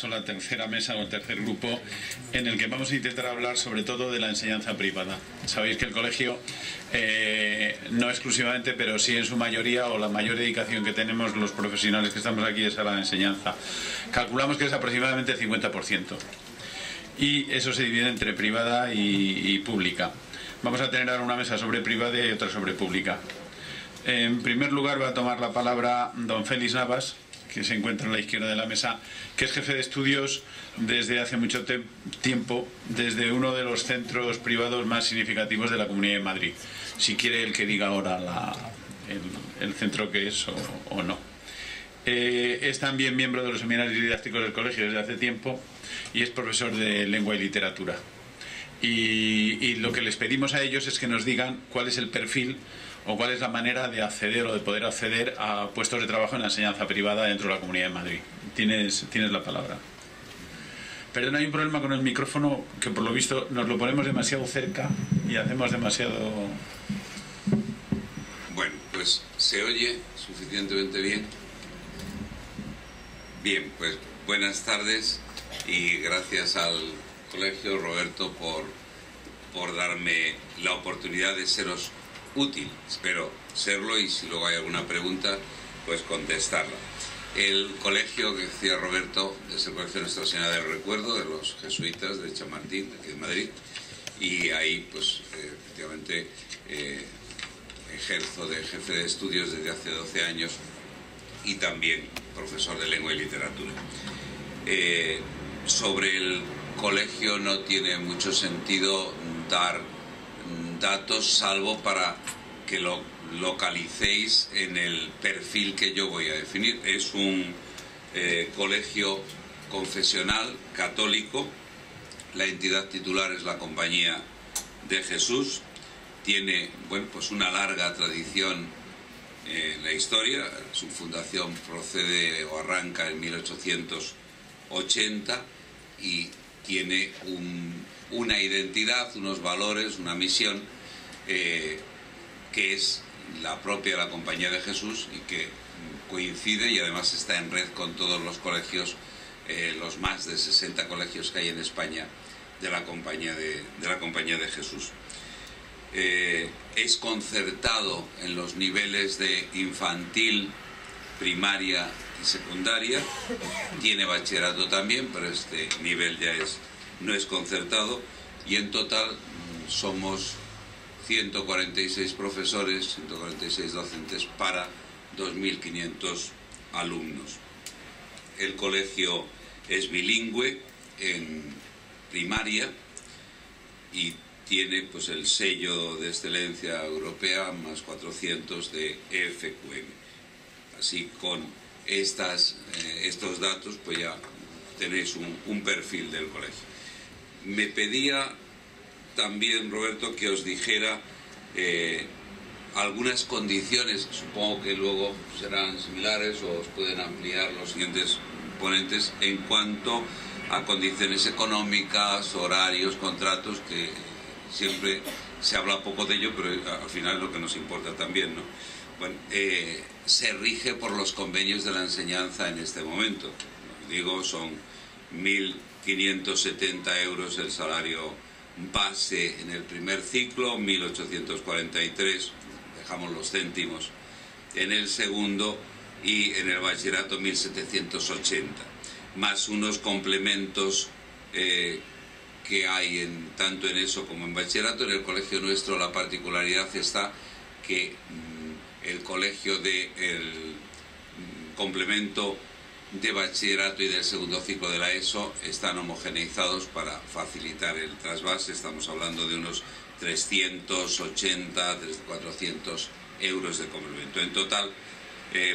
La tercera mesa o el tercer grupo en el que vamos a intentar hablar sobre todo de la enseñanza privada. Sabéis que el colegio, no exclusivamente, pero sí en su mayoría o la mayor dedicación que tenemos los profesionales que estamos aquí es a la enseñanza. Calculamos que es aproximadamente el 50% y eso se divide entre privada y pública. Vamos a tener ahora una mesa sobre privada y otra sobre pública. En primer lugar va a tomar la palabra don Félix Navas, que se encuentra a la izquierda de la mesa, que es jefe de estudios desde hace mucho tiempo, desde uno de los centros privados más significativos de la Comunidad de Madrid. Si quiere el que diga ahora el centro que es o no. Es también miembro de los seminarios didácticos del colegio desde hace tiempo y es profesor de lengua y literatura. Y lo que les pedimos a ellos es que nos digan cuál es el perfil o cuál es la manera de acceder o de poder acceder a puestos de trabajo en la enseñanza privada dentro de la Comunidad de Madrid. Tienes la palabra. Perdón, hay un problema con el micrófono que por lo visto nos lo ponemos demasiado cerca y hacemos demasiado... Bueno, pues se oye suficientemente bien. Bien, pues buenas tardes y gracias al Colegio Roberto por darme la oportunidad de seros útil. Espero serlo y si luego hay alguna pregunta, pues contestarla. El colegio que decía Roberto es el Colegio Nuestra Señora del Recuerdo de los jesuitas de Chamartín, de aquí de Madrid, y ahí pues efectivamente ejerzo de jefe de estudios desde hace 12 años y también profesor de lengua y literatura. Sobre el colegio no tiene mucho sentido dar datos salvo para que lo localicéis en el perfil que yo voy a definir. Es un colegio confesional católico. La entidad titular es la Compañía de Jesús. Tiene, bueno, pues una larga tradición en la historia. Su fundación procede o arranca en 1880 y tiene una identidad, unos valores, una misión que es la propia de la Compañía de Jesús y que coincide y además está en red con todos los colegios, los más de 60 colegios que hay en España de la Compañía de Jesús. Es concertado en los niveles de infantil, primaria y secundaria, tiene bachillerato también, pero este nivel ya no es concertado, y en total somos 146 profesores, 146 docentes para 2.500 alumnos. El colegio es bilingüe en primaria y tiene pues el sello de excelencia europea más 400 de EFQM. Así con estos datos pues ya tenéis un perfil del colegio. Me pedía también, Roberto, que os dijera algunas condiciones, supongo que luego serán similares o os pueden ampliar los siguientes ponentes, en cuanto a condiciones económicas, horarios, contratos, que siempre se habla poco de ello, pero al final es lo que nos importa también, ¿no? Bueno, se rige por los convenios de la enseñanza en este momento. Digo, son 1.570 euros el salario base en el primer ciclo, 1.843, dejamos los céntimos, en el segundo, y en el bachillerato 1.780, más unos complementos que hay tanto en eso como en bachillerato. En el colegio nuestro la particularidad está que el colegio del complemento de bachillerato y del segundo ciclo de la ESO están homogeneizados para facilitar el trasvase. Estamos hablando de unos 380, 400 euros de complemento. En total,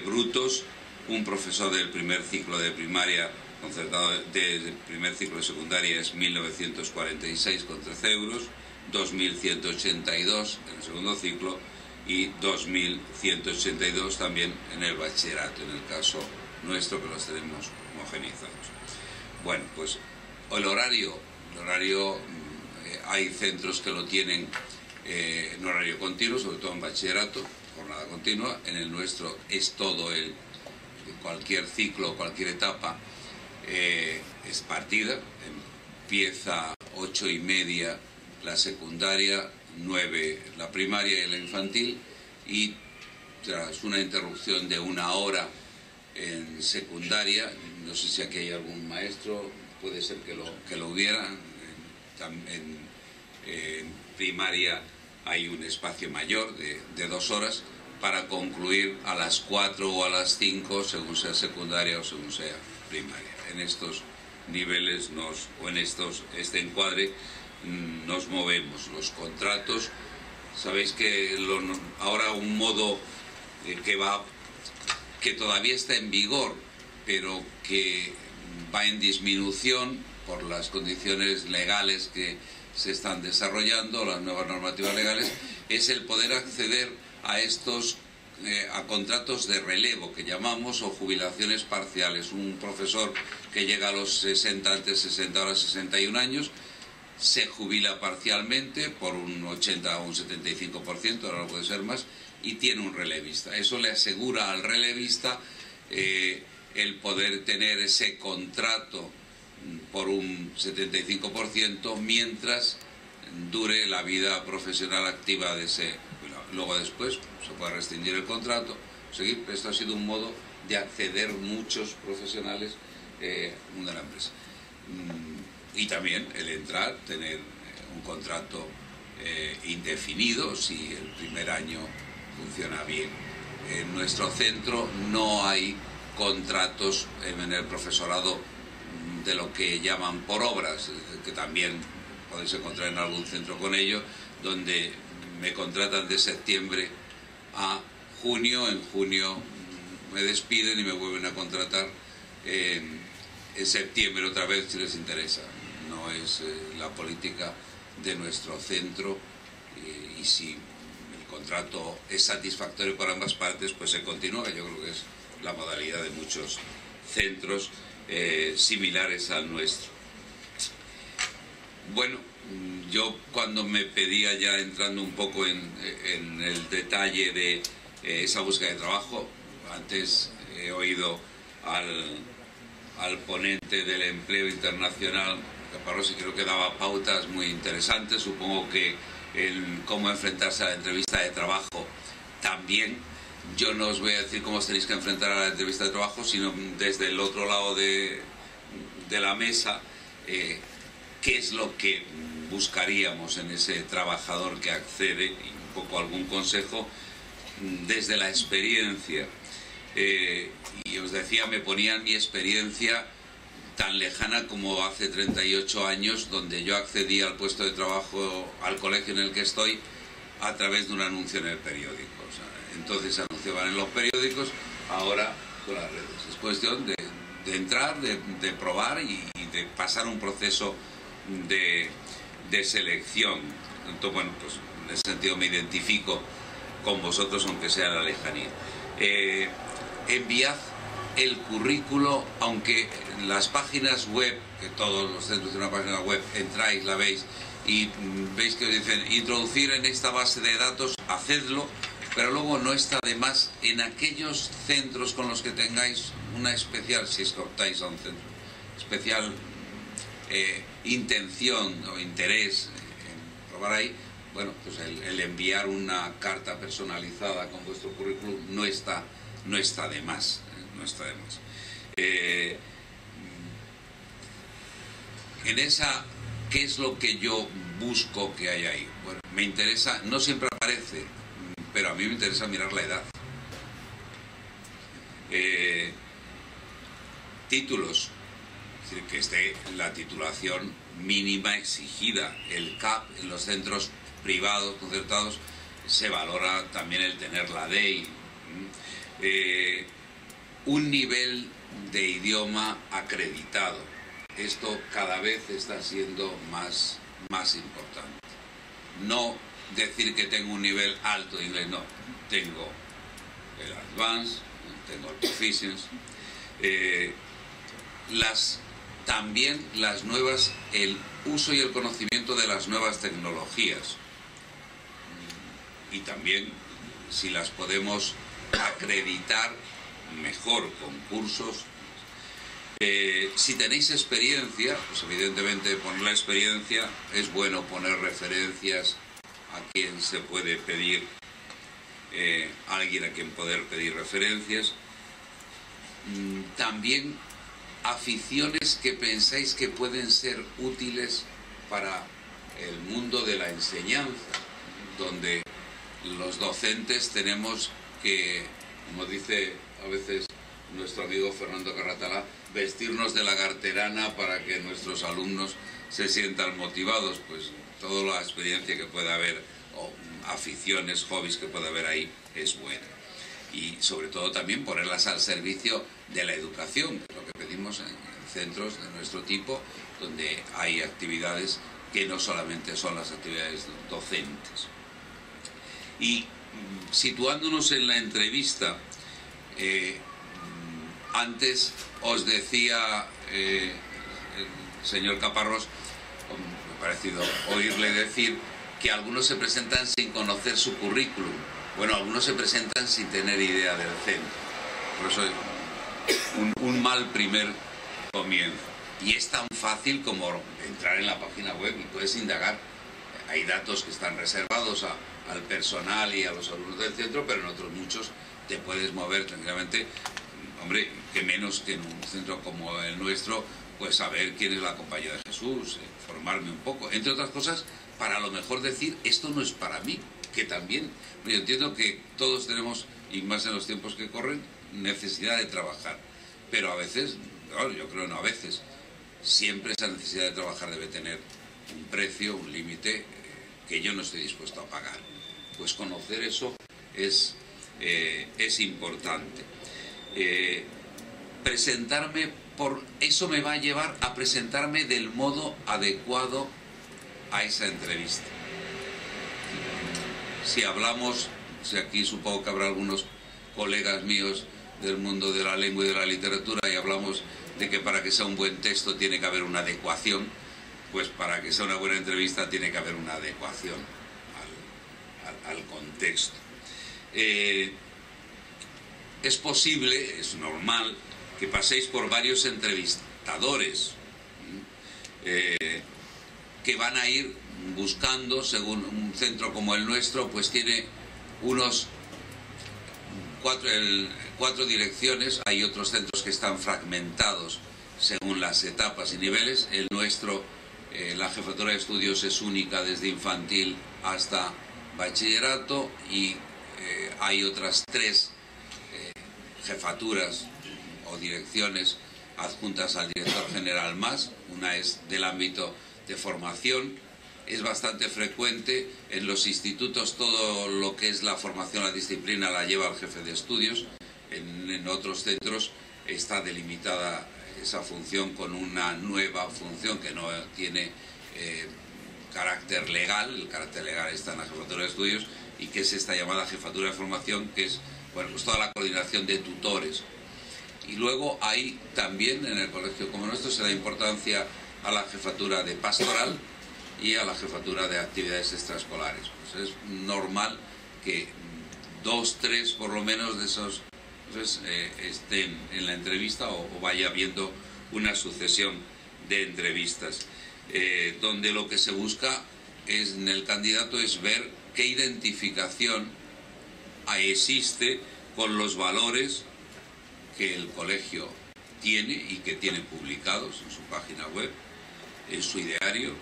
brutos, un profesor del primer ciclo de primaria concertado del primer ciclo de secundaria es 1.946,13 euros, 2.182 en el segundo ciclo y 2.182 también en el bachillerato, en el caso nuestro, que los tenemos homogenizados. Bueno, pues el horario hay centros que lo tienen en horario continuo, sobre todo en bachillerato, jornada continua. En el nuestro es todo cualquier ciclo, cualquier etapa es partida, empieza 8:30 la secundaria, 9 la primaria y la infantil, y tras una interrupción de 1 hora en secundaria, no sé si aquí hay algún maestro, puede ser que lo hubiera, en primaria hay un espacio mayor de 2 horas para concluir a las 4 o a las 5, según sea secundaria o según sea primaria. En estos niveles o en este encuadre nos movemos. Los contratos, sabéis que ahora un modo que todavía está en vigor, pero que va en disminución por las condiciones legales que se están desarrollando, las nuevas normativas legales, es el poder acceder a a contratos de relevo, que llamamos, o jubilaciones parciales. Un profesor que llega a los 60, antes 60, ahora 61 años, se jubila parcialmente por un 80 o un 75%, ahora no puede ser más, y tiene un relevista. Eso le asegura al relevista el poder tener ese contrato por un 75% mientras dure la vida profesional activa de ese. Luego después se puede rescindir el contrato, seguir. Esto ha sido un modo de acceder muchos profesionales a la empresa. Y también el entrar, tener un contrato indefinido si el primer año funciona bien. En nuestro centro no hay contratos en el profesorado de lo que llaman por obras, que también podéis encontrar en algún centro con ello, donde me contratan de septiembre a junio, en junio me despiden y me vuelven a contratar en septiembre otra vez si les interesa. No es la política de nuestro centro, y si el contrato es satisfactorio para ambas partes, pues se continúa. Yo creo que es la modalidad de muchos centros similares al nuestro. Bueno, yo cuando me pedía, ya entrando un poco en el detalle de esa búsqueda de trabajo, antes he oído al ponente del empleo internacional, Caparrós, y creo que daba pautas muy interesantes. Supongo que el cómo enfrentarse a la entrevista de trabajo también. Yo no os voy a decir cómo os tenéis que enfrentar a la entrevista de trabajo, sino desde el otro lado de la mesa, qué es lo que buscaríamos en ese trabajador que accede, y un poco algún consejo desde la experiencia. Y os decía, me ponía en mi experiencia tan lejana como hace 38 años, donde yo accedí al puesto de trabajo, al colegio en el que estoy, a través de un anuncio en el periódico. O sea, entonces se anunciaban en los periódicos, ahora con las redes. Es cuestión de entrar, de probar y de pasar un proceso de selección. Entonces, bueno, pues en ese sentido me identifico con vosotros, aunque sea la lejanía. Enviad el currículo, aunque en las páginas web, que todos los centros tienen una página web, entráis, la veis y veis que os dicen introducir en esta base de datos, hacedlo, pero luego no está de más en aquellos centros con los que tengáis una especial, si es que optáis a un centro, especial intención o interés en probar ahí. Bueno, pues el enviar una carta personalizada con vuestro currículum no está de más, no está de más. En esa, ¿qué es lo que yo busco que hay ahí? Bueno, me interesa, no siempre aparece, pero a mí me interesa mirar la edad. Títulos, es decir, que esté la titulación mínima exigida. El CAP en los centros privados, concertados, se valora también el tener la DEI. Un nivel de idioma acreditado. Esto cada vez está siendo más importante. No decir que tengo un nivel alto de inglés, no. Tengo el Advanced, tengo el Proficiency. También las nuevas, el uso y el conocimiento de las nuevas tecnologías. Y también, si las podemos acreditar, mejor, con cursos. Si tenéis experiencia, pues evidentemente poner la experiencia es bueno, poner referencias a quien se puede pedir, alguien a quien poder pedir referencias. También aficiones que pensáis que pueden ser útiles para el mundo de la enseñanza, donde los docentes tenemos que, como dice a veces nuestro amigo Fernando Carratalá, vestirnos de lagarterana para que nuestros alumnos se sientan motivados. Pues toda la experiencia que pueda haber, o aficiones, hobbies que pueda haber ahí, es buena. Y sobre todo también ponerlas al servicio de la educación, que es lo que pedimos en centros de nuestro tipo, donde hay actividades que no solamente son las actividades docentes. Y situándonos en la entrevista, antes os decía el señor Caparrós, me ha parecido oírle decir que algunos se presentan sin conocer su currículum. Bueno, algunos se presentan sin tener idea del centro. Por eso es un mal primer comienzo. Y es tan fácil como entrar en la página web y puedes indagar. Hay datos que están reservados al personal y a los alumnos del centro, pero en otros muchos te puedes mover tranquilamente. Hombre, que menos que en un centro como el nuestro, pues saber quién es la Compañía de Jesús, formarme un poco. Entre otras cosas, para a lo mejor decir, esto no es para mí, que también. Yo entiendo que todos tenemos, y más en los tiempos que corren, necesidad de trabajar. Pero a veces, claro, yo creo no a veces, siempre esa necesidad de trabajar debe tener un precio, un límite que yo no estoy dispuesto a pagar. Pues conocer eso es importante. Presentarme, eso me va a llevar a presentarme del modo adecuado a esa entrevista. Si hablamos, si aquí supongo que habrá algunos colegas míos del mundo de la lengua y de la literatura, y hablamos de que para que sea un buen texto tiene que haber una adecuación, pues para que sea una buena entrevista tiene que haber una adecuación al contexto. Es posible, es normal, que paséis por varios entrevistadores que van a ir buscando, según un centro como el nuestro, pues tiene unos cuatro direcciones. Hay otros centros que están fragmentados según las etapas y niveles. El nuestro, la jefatura de estudios es única desde infantil hasta bachillerato, y hay otras 3 jefaturas o direcciones adjuntas al director general más. Una es del ámbito de formación. Es bastante frecuente en los institutos, todo lo que es la formación, la disciplina la lleva el jefe de estudios. En otros centros está delimitada esa función con una nueva función que no tiene carácter legal. El carácter legal está en la jefatura de estudios, y que es esta llamada jefatura de formación, que es, bueno, pues toda la coordinación de tutores. Y luego hay también, en el colegio como nuestro, se da importancia a la jefatura de pastoral y a la jefatura de actividades extraescolares. Pues es normal que 2, 3 por lo menos de esos estén en la entrevista, o vaya habiendo una sucesión de entrevistas, donde lo que se busca en el candidato es ver qué identificación existe con los valores que el colegio tiene y que tiene publicados en su página web, en su ideario,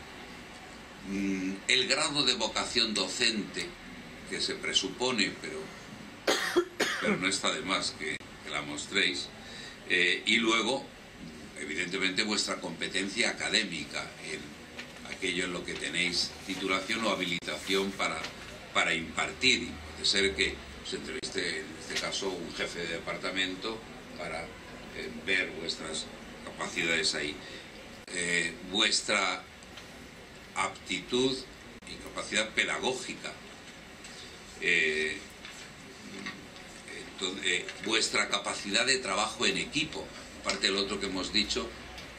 el grado de vocación docente que se presupone, pero no está de más que la mostréis, y luego, evidentemente, vuestra competencia académica en aquello en lo que tenéis titulación o habilitación para impartir. Y puede ser que os entreviste, en este caso, un jefe de departamento para ver vuestras capacidades ahí. Vuestra aptitud y capacidad pedagógica, vuestra capacidad de trabajo en equipo, aparte del otro que hemos dicho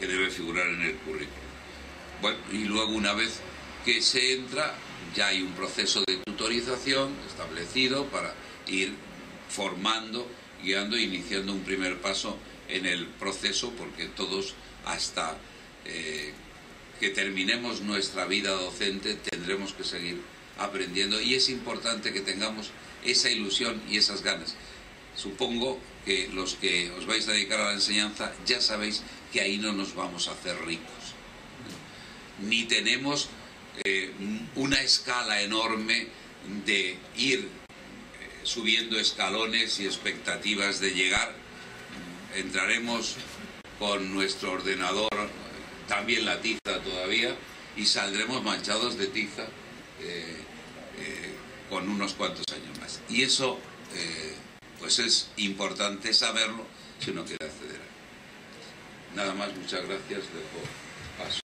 que debe figurar en el currículum. Bueno, y luego, una vez que se entra, ya hay un proceso de tutorización establecido para ir formando, guiando e iniciando un primer paso en el proceso, porque todos hasta que terminemos nuestra vida docente tendremos que seguir aprendiendo, y es importante que tengamos esa ilusión y esas ganas. Supongo que los que os vais a dedicar a la enseñanza ya sabéis que ahí no nos vamos a hacer ricos, ni tenemos una escala enorme de ir subiendo escalones y expectativas de llegar. Entraremos con nuestro ordenador, también la tiza todavía, y saldremos manchados de tiza con unos cuantos años más. Y eso pues es importante saberlo si uno quiere acceder a él. Nada más, muchas gracias. Dejo paso.